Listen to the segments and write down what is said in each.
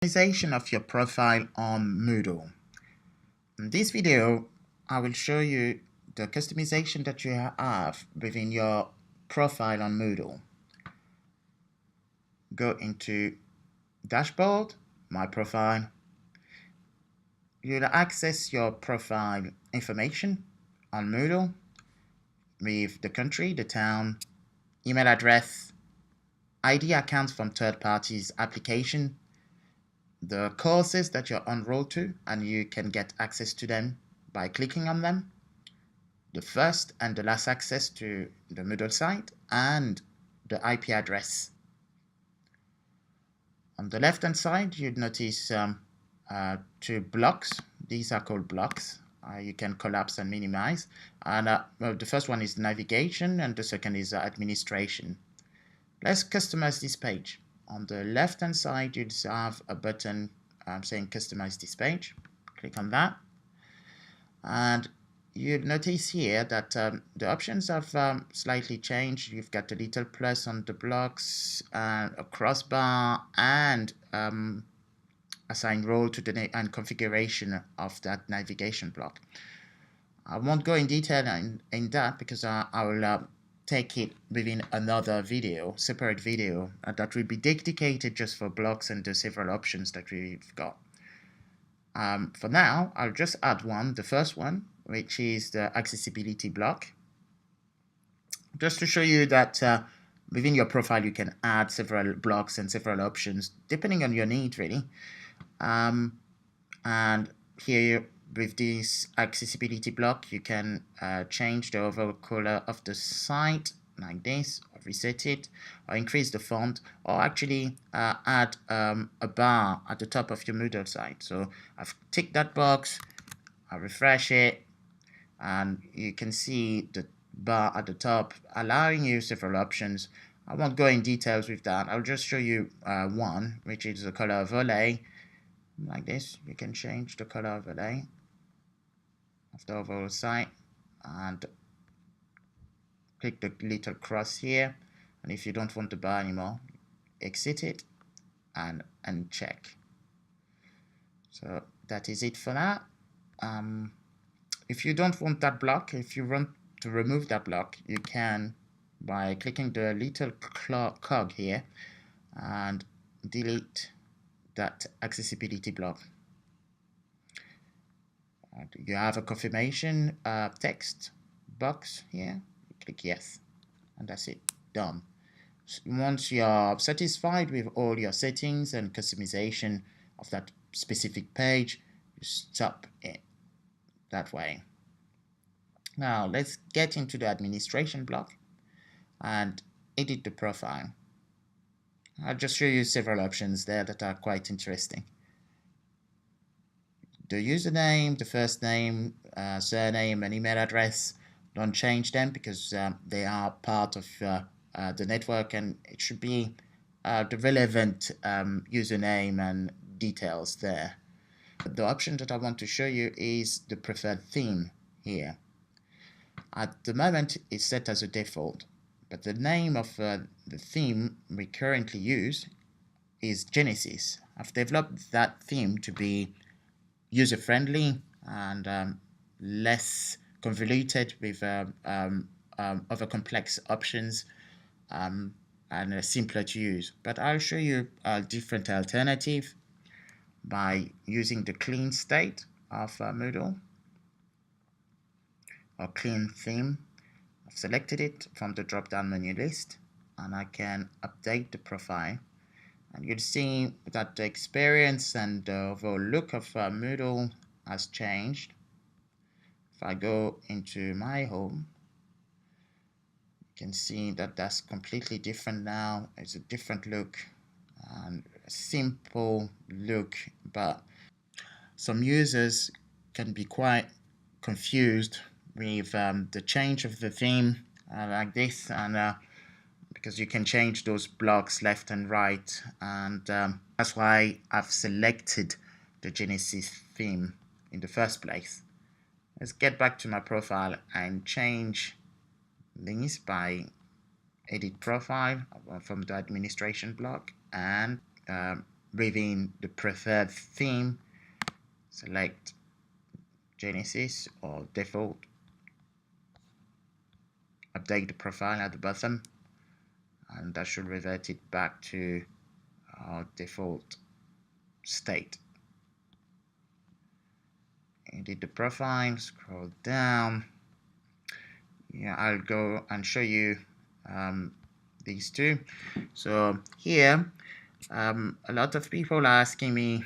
Customization of your profile on Moodle. In this video, I will show you the customization that you have within your profile on Moodle. Go into Dashboard, My Profile. You'll access your profile information on Moodle with the country, the town, email address, ID accounts from third parties application, the courses that you're enrolled to, and you can get access to them by clicking on them, the first and the last access to the Moodle site, and the IP address. On the left hand side, you'd notice two blocks. These are called blocks. You can collapse and minimize. And the first one is navigation, and the second is administration. Let's customize this page. On the left hand side, you'd have a button saying customize this page. Click on that. And you'll notice here that the options have slightly changed. You've got a little plus on the blocks, a crossbar, and assign role to the and configuration of that navigation block. I won't go in detail in that because I will take it within another video, separate video that will be dedicated just for blocks and the several options that we've got. For now, I'll just add one, the first one, which is the accessibility block. Just to show you that within your profile you can add several blocks and several options depending on your need, really. And here with this accessibility block, you can change the overall color of the site like this, or reset it, or increase the font, or actually add a bar at the top of your Moodle site. So I've ticked that box, I refresh it, and you can see the bar at the top allowing you several options. I won't go in details with that. I'll just show you one, which is the color overlay. Like this, you can change the color overlay of the overall site and click the little cross here, and if you don't want the bar anymore, exit it and uncheck. So that is it for that. If you don't want that block, if you want to remove that block, you can by clicking the little cog here and delete that accessibility block. And you have a confirmation text box here. You click yes, and that's it, done. Once you're satisfied with all your settings and customization of that specific page, you stop it that way. Now let's get into the administration block and edit the profile. I'll just show you several options there that are quite interesting. The username, the first name, surname, and email address, don't change them because they are part of the network, and it should be the relevant username and details there. The option that I want to show you is the preferred theme here. At the moment, it's set as a default, but the name of the theme we currently use is Genesis. I've developed that theme to be user-friendly and less convoluted with other complex options and simpler to use. But I'll show you a different alternative by using the clean state of Moodle, or clean theme. I've selected it from the drop-down menu list, and I can update the profile, and you'll see that the experience and the overall look of Moodle has changed. If I go into my home, you can see that that's completely different now. It's a different look and a simple look, but some users can be quite confused with the change of the theme like this, and because you can change those blocks left and right, and that's why I've selected the Genesis theme in the first place. Let's get back to my profile and change this by edit profile from the administration block and within the preferred theme, select Genesis or default, update the profile at the bottom, and that should revert it back to our default state. Edit the profile, scroll down. Yeah, I'll go and show you these two. So here, a lot of people are asking me,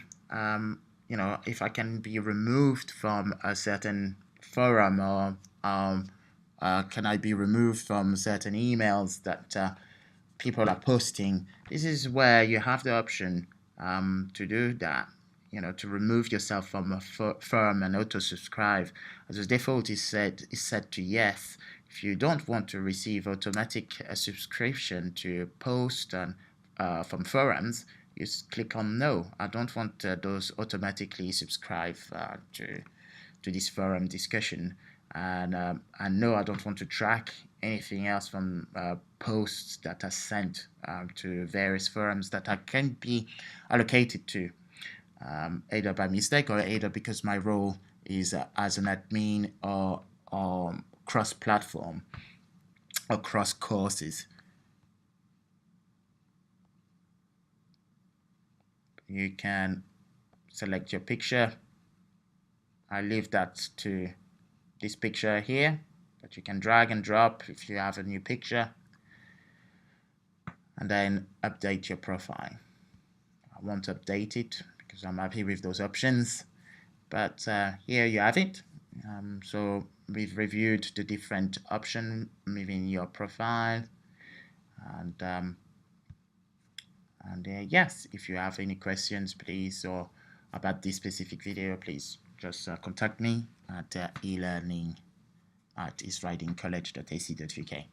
if I can be removed from a certain forum, or can I be removed from certain emails that people are posting. This is where you have the option to do that. To remove yourself from a forum and auto subscribe. As the default is set to yes. If you don't want to receive automatic subscription to post and from forums, you click on no. I don't want those automatically subscribe to this forum discussion, and no, I don't want to track anything else from posts that are sent to various forums that I can be allocated to, either by mistake or either because my role is as an admin or cross-platform or cross-courses. You can select your picture. I leave that to this picture here, but you can drag and drop if you have a new picture, and then update your profile. I won't update it because I'm happy with those options, but here you have it. So we've reviewed the different options within your profile, and yes, if you have any questions, please, or about this specific video, please just contact me at elearning@eastridingcollege.ac.uk.